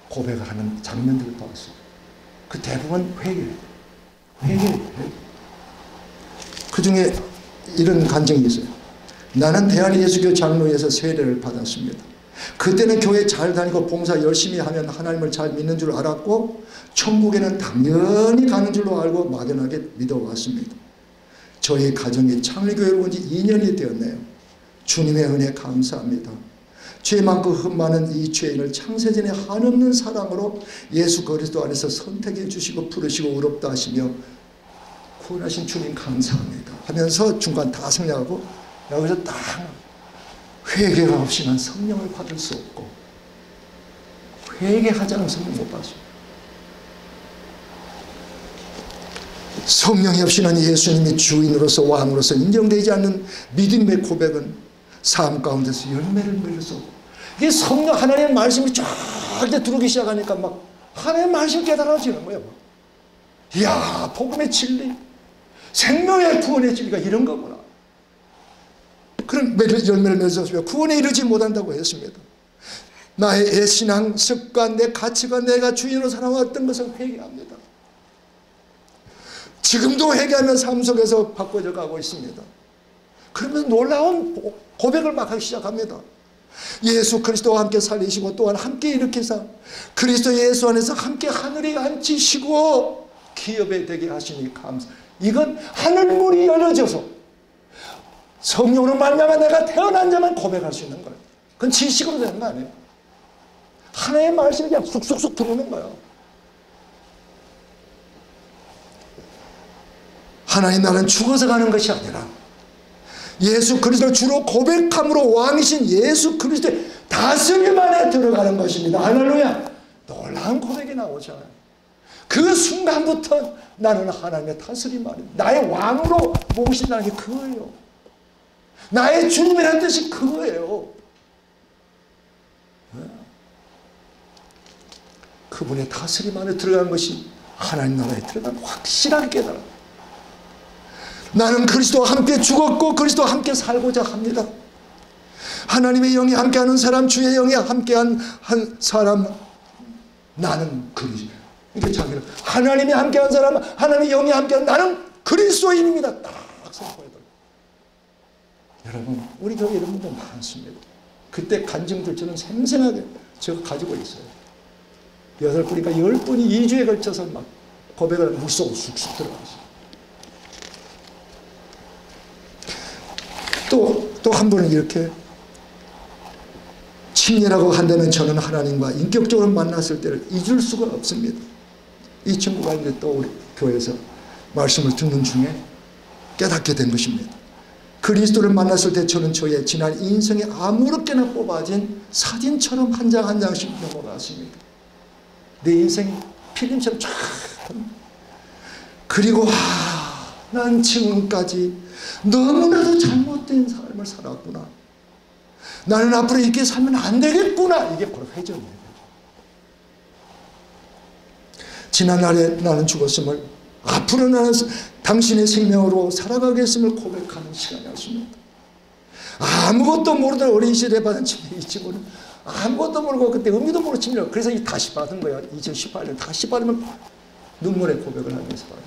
고백을 하는 장면들을 봤어요. 그 대부분 회개. 그 중에 이런 간증이 있어요. 나는 대한예수교 장로에서 세례를 받았습니다. 그때는 교회 잘 다니고 봉사 열심히 하면 하나님을 잘 믿는 줄 알았고 천국에는 당연히 가는 줄로 알고 막연하게 믿어왔습니다. 저희 가정이 창리교회로 온 지 2년이 되었네요. 주님의 은혜 감사합니다. 죄 많고 흠 많은 이 죄인을 창세전에 한없는 사랑으로 예수 그리스도 안에서 선택해 주시고 부르시고 의롭다 하시며 구원하신 주님 감사합니다 하면서 중간 다 생략하고 여기서 딱 회개가 없이는 성령을 받을 수 없고, 회개하지 않으면 성령 못 받습니다. 성령이 없이는 예수님이 주인으로서 왕으로서 인정되지 않는 믿음의 고백은 삶 가운데서 열매를 맺을 수 없고, 이게 성령 하나님의 말씀이 쫙 들어오기 시작하니까 막 하나님의 말씀 깨달아지는 거예요. 이야, 복음의 진리, 생명의 구원의 진리가 이런 거구나. 그런 열매를 맺었으며 구원에 이르지 못한다고 했습니다. 나의 신앙, 습관, 내 가치관, 내가 주인으로 살아왔던 것을 회개합니다. 지금도 회개하면 삶 속에서 바꿔져 가고 있습니다. 그러면서 놀라운 고백을 막 하기 시작합니다. 예수 그리스도와 함께 살리시고 또한 함께 일으키사 그리스도 예수 안에서 함께 하늘에 앉히시고 기업에 되게 하시니 감사. 이건 하늘문이 열려져서 성령으로 말미암아 내가 태어난 자만 고백할 수 있는 거예요. 그건 지식으로 되는 거 아니에요. 하나의 말씀이 그냥 쑥쑥쑥 들어오는 거예요. 하나님 나라는 죽어서 가는 것이 아니라 예수 그리스도를 주로 고백함으로 왕이신 예수 그리스도의 다스림 안에 들어가는 것입니다. 할렐루야. 놀라운 고백이 나오잖아요. 그 순간부터 나는 하나님의 다스림 안에 나의 왕으로 모신다는 게 그거예요. 나의 주님이라는 뜻이 그거예요. 그분의 다스림 안에 들어가는 것이 하나님 나라에 들어가는 확실하게 깨달아. 나는 그리스도와 함께 죽었고 그리스도와 함께 살고자 합니다. 하나님의 영이 함께하는 사람, 주의 영이 함께한 한 사람, 나는 그리스도. 이게 자기는 하나님이 함께한 사람은 하나님의 영이 함께한 나는 그리스도인입니다. 딱 선포해요. 여러분, 우리 교회 이런 분들 많습니다. 그때 간증들 저는 생생하게 제가 가지고 있어요. 8분이니까 10분이 2주에 걸쳐서 막 고백을 물속으로 쑥쑥 들어가시죠. 또 한 분은 이렇게 친이라고 한다면 저는 하나님과 인격적으로 만났을 때를 잊을 수가 없습니다. 이 친구가 이제 또 우리 교회에서 말씀을 듣는 중에 깨닫게 된 것입니다. 그리스도를 만났을 때 저는 저의 지난 인생에 아무렇게나 뽑아진 사진처럼 한 장 한 장씩 넘어갔습니다. 내 인생이 필름처럼 쫙. 그리고 난 지금까지 너무나도 잘못된 삶을 살았구나. 나는 앞으로 이렇게 살면 안 되겠구나. 이게 바로 회전이에요. 지난날에 나는 죽었음을, 앞으로 나는 당신의 생명으로 살아가겠음을 고백하는 시간이었습니다. 아무것도 모르던 어린 시절에 받은 침례, 이 친구는 아무것도 모르고 그때 의미도 모르고 침례, 그래서 이 다시 받은 거야. 2018년 다시 받으면 눈물의 고백을 하면서 받은.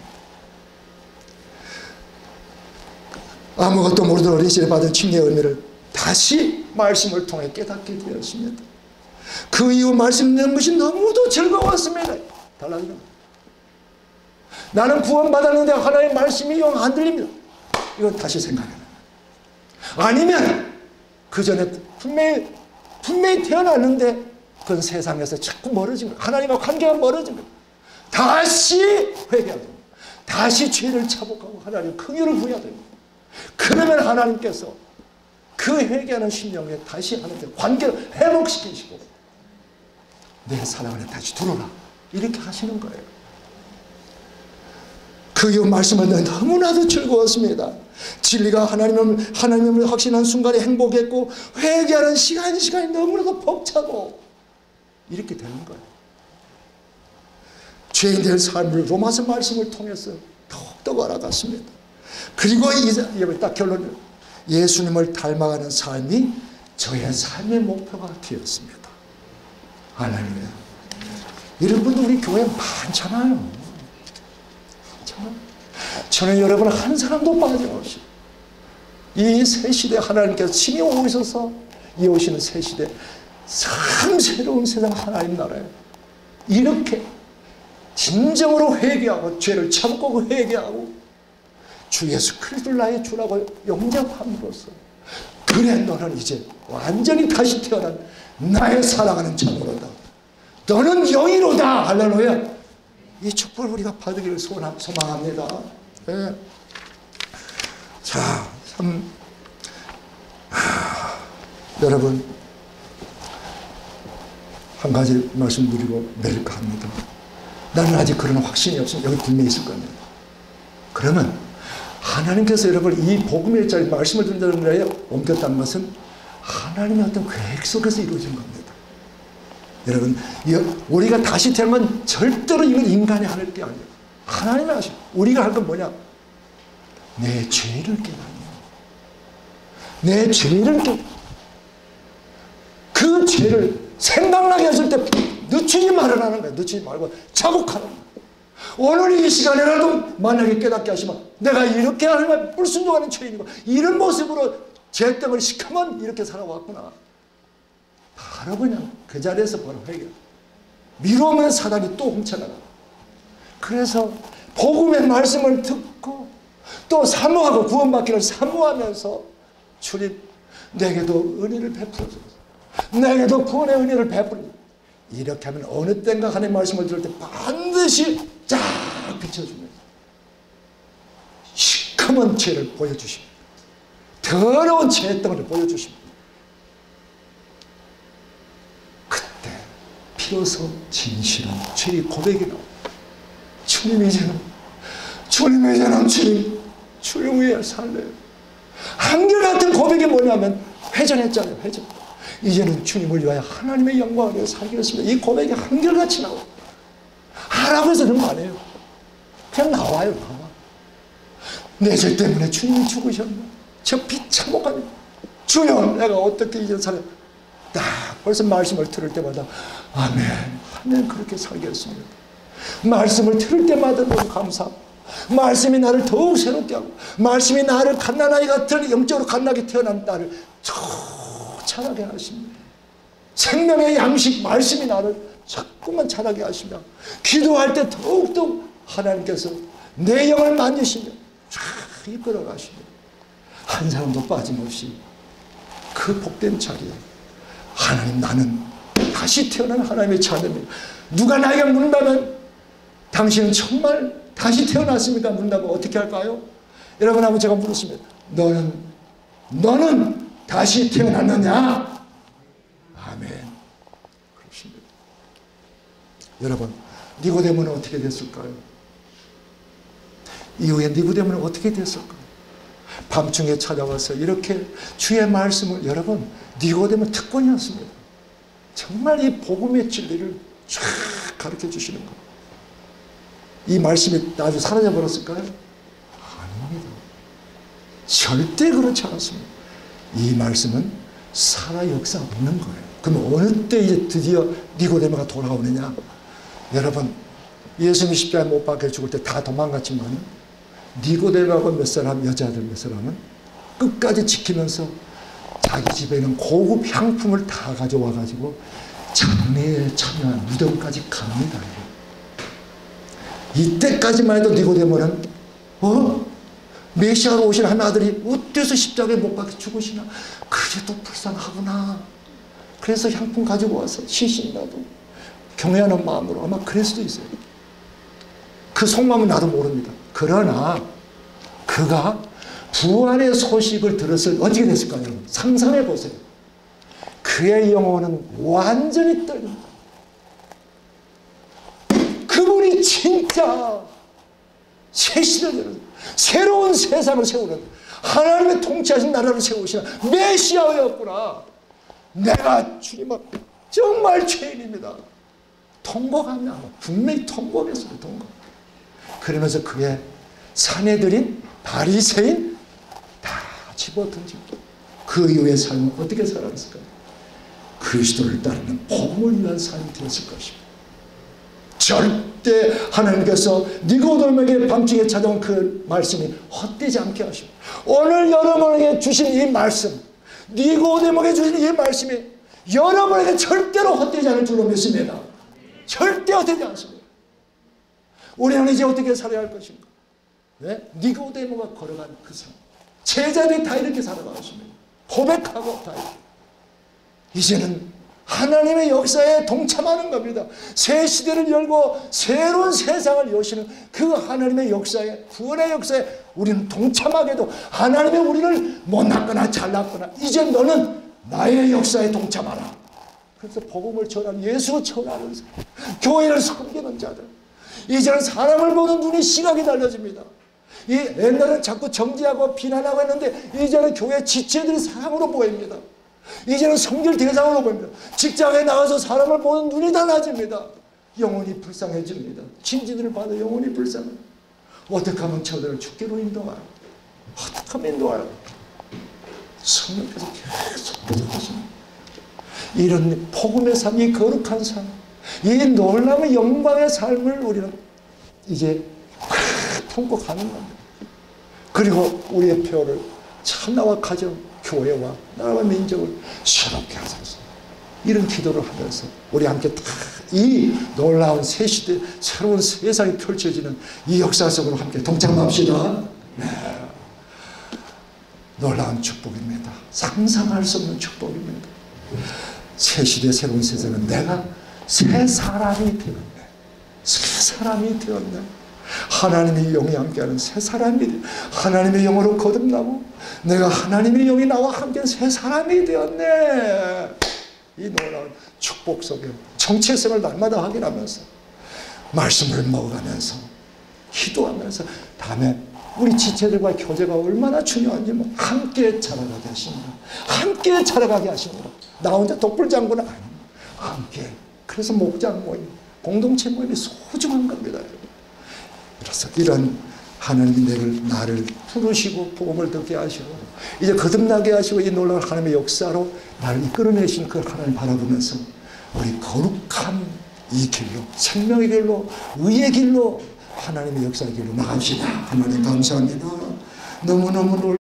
아무것도 모르던 어린 시절에 받은 침례의 의미를 다시 말씀을 통해 깨닫게 되었습니다. 그 이후 말씀 듣는 것이 너무도 즐거웠습니다. 달라지는 거예요. 나는 구원받았는데 하나님의 말씀이 영 안 들립니다. 이건 다시 생각해요. 아니면 그 전에 분명히 태어났는데 그건 세상에서 자꾸 멀어진 거예요. 하나님과 관계가 멀어진 거예요. 다시 회개해야 됩니다. 다시 죄를 차복하고 하나님 긍휼을 구해야 됩니다. 그러면 하나님께서 그 회개하는 심령에 다시 하나님께 관계를 회복시키시고 내 사랑 안에 다시 들어오라 이렇게 하시는 거예요. 그 이후 말씀을 너무나도 즐거웠습니다. 진리가 하나님을 확신한 순간에 행복했고 회개하는 시간이 너무나도 벅차고 이렇게 되는 거예요. 죄인들의 삶을 로마서 말씀을 통해서 더욱더 알아갔습니다. 그리고 이제 딱 결론을, 예수님을 닮아가는 삶이 저의 삶의 목표가 되었습니다. 할렐루야. 이런 분들 우리 교회에 많잖아요. 저는 여러분 한 사람도 빠짐없이 이 새 시대 하나님께서 친히 오셔서 이어오시는 새 시대 참 새로운 세상 하나님 나라에 이렇게 진정으로 회개하고 죄를 참고 회개하고 주 예수 그리스도를 나의 주라고 영접함으로써 그래 너는 이제 완전히 다시 태어난 나의 사랑하는 자녀로다. 너는 영이로다. 할렐루야. 이 축복을 우리가 받으기를 소망합니다. 네. 자, 여러분 한 가지 말씀드리고 낼까 합니다. 나는 아직 그런 확신이 없으면 여기 분명히 있을 겁니다. 그러면 하나님께서 여러분 이 복음의 자리 말씀을 듣는 데에 옮겼다는 것은 하나님의 어떤 계획 속에서 이루어진 겁니다. 여러분 우리가 다시 태어나면 절대로 이건 인간이 할 게 아니에요. 하나님이 하시고 우리가 할 건 뭐냐? 내 죄를 깨닫는 내 죄를 그 죄를 생각나게 했을 때 늦추지 말으라는 거예요. 늦추지 말고 자복하는 거예요. 오늘 이 시간에라도 만약에 깨닫게 하시면 내가 이렇게 하나님의 불순종하는 죄인이고 이런 모습으로 죄등을 시커먼 이렇게 살아왔구나. 바로 그냥 그 자리에서 바로 회개. 미루면 사단이 또 훔쳐나가. 그래서 복음의 말씀을 듣고 또 사모하고 구원받기를 사모하면서 주님 내게도 은혜를 베풀어주소서. 내게도 구원의 은혜를 베풀어주소서. 이렇게 하면 어느 때인가 하나님의 말씀을 들을 때 반드시 쫙 비춰줍니다. 시커먼 죄를 보여주십니다. 더러운 죄덩이를 보여주십니다. 그때 비로소 진실한 죄의 고백이 나옵니다. 주님 이제는 주님 위에 살래요. 한결같은 고백이 뭐냐면 회전했잖아요. 회전. 이제는 주님을 위하여 하나님의 영광을 위해 살겠습니다. 이 고백이 한결같이 나와요. 하라고 해서 그런 거 아니에요. 그냥 나와요. 나와. 내 죄 때문에 주님이 죽으셨나? 저 비참복한 주여 내가 어떻게 이제 살아? 딱 벌써 말씀을 들을 때마다 아멘 그렇게 살겠습니다. 말씀을 들을 때마다 너무 감사하고, 말씀이 나를 더욱 새롭게 하고, 말씀이 나를 갓난아이 같은 영적으로 갓나게 태어난 나를 자라게 하십니다. 생명의 양식 말씀이 나를 자꾸만 자라게 하시며, 기도할 때 더욱더 하나님께서 내 영을 만지시며 쫙 이끌어 가십니다. 한 사람도 빠짐없이 그 복된 자리에 하나님, 나는 다시 태어난 하나님의 자녀입니다. 누가 나에게 묻는다면 당신은 정말 다시 태어났습니까? 묻는다면 어떻게 할까요? 여러분, 한번 제가 물었습니다. 너는 다시 태어났느냐? 아멘. 그렇습니다. 여러분, 니고데모는 어떻게 됐을까요? 이후에 니고데모는 어떻게 됐을까요? 밤중에 찾아와서 이렇게 주의 말씀을, 여러분, 니고데모는 특권이었습니다. 정말 이 복음의 진리를 쫙 가르쳐 주시는 것. 이 말씀이 아주 사라져 버렸을까요? 아닙니다. 절대 그렇지 않았습니다. 이 말씀은 살아 역사 없는 거예요. 그럼 어느 때 이제 드디어 니고데모가 돌아오느냐? 여러분, 예수님이 십자가에 못 박혀 죽을 때 다 도망갔지만 니고데모하고 몇 사람, 여자들 몇 사람은 끝까지 지키면서 자기 집에 있는 고급 향품을 다 가져와 가지고 장례에 참여한 무덤까지 갑니다. 이때까지만 해도 니고데모는 메시아로 오신 한 아들이 어때서 십자가에 못 박혀 죽으시나, 그래도 불쌍하구나. 그래서 향품 가지고 와서 시신이라도 경외하는 마음으로, 아마 그럴 수도 있어요. 그 속마음은 나도 모릅니다. 그러나 그가 부활의 소식을 들었을 때 어떻게 됐을까요? 여러분, 상상해 보세요. 그의 영혼은 완전히 떨립니다. 그분이 진짜 새 시대를 여는, 새로운 세상을 세우는, 하나님의 통치하신 나라를 세우시는 메시아였구나. 내가 주님은 정말 죄인입니다. 통곡하며, 분명히 통곡했어요. 통곡. 그러면서 그의 사내들인 바리새인 다 집어던지고, 그 이후의 삶은 어떻게 살아갔을까요? 그리스도를 따르는 복음을 위한 삶이 되었을 것입니다. 절대 하나님께서 니고데모에게 밤중에 찾아온 그 말씀이 헛되지 않게 하시고, 오늘 여러분에게 주신 이 말씀, 니고데모에게 주신 이 말씀이 여러분에게 절대로 헛되지 않을 줄로 믿습니다. 절대 헛되지 않습니다. 우리는 이제 어떻게 살아야 할 것인가? 네? 니고데모가 걸어간 그 삶, 제자들이 다 이렇게 살아가십니다. 고백하고 다 이렇게. 이제는 하나님의 역사에 동참하는 겁니다. 새 시대를 열고 새로운 세상을 여시는 그 하나님의 역사에, 구원의 역사에 우리는 동참하게도, 하나님의 우리를 못났거나 잘났거나 이제 너는 나의 역사에 동참하라. 그래서 복음을 전하는, 예수 전하는 교회를 섬기는 자들, 이제는 사람을 보는 눈이 시각이 달라집니다. 이 옛날에는 자꾸 정죄하고 비난하고 했는데 이제는 교회 지체들이 사람으로 보입니다. 이제는 성질 대상으로 보입니다. 직장에 나가서 사람을 보는 눈이 달라집니다. 영혼이 불쌍해집니다. 친지들을 봐도 영혼이 불쌍해요. 어떻게 하면 저들을 주께로 인도하여, 어떻게 하면 인도하여, 성령께서 계속 인도하십니다. 이런 복음의 삶, 이 거룩한 삶, 이 놀라운 영광의 삶을 우리는 이제 통곡하는 겁니다. 그리고 우리의 표를 참나와 가정, 교회와 나라와 민족을 새롭게 하소서. 이런 기도를 하면서 우리 함께 다 이 놀라운 새 시대, 새로운 세상이 펼쳐지는 이 역사 속으로 함께 동참합시다. 네. 놀라운 축복입니다. 상상할 수 없는 축복입니다. 새 시대, 새로운 세상은 내가 새 사람이 되었네. 새 사람이 되었네. 하나님의 영이 함께하는 새 사람이, 하나님의 영으로 거듭나고 내가 하나님의 영이 나와 함께하는 새 사람이 되었네. 이 놀라운 축복 속에 정체성을 날마다 확인하면서 말씀을 먹어가면서 기도하면서 다음에 우리 지체들과 교제가 얼마나 중요한지 함께 자라가게 하십니다. 함께 자라가게 하십니다. 나 혼자 독불장군은 아닙니다. 함께. 그래서 목장 모임, 공동체 모임이 소중한 겁니다. 그래서 이런 하나님이 나를 부르시고 복음을 듣게 하시고 이제 거듭나게 하시고 이 놀라운 하나님의 역사로 나를 이끌어내신 그 하나님 바라보면서 우리 거룩한 이 길로, 생명의 길로, 의의 길로, 하나님의 역사의 길로 나갑시다. 하나님 감사합니다. 너무너무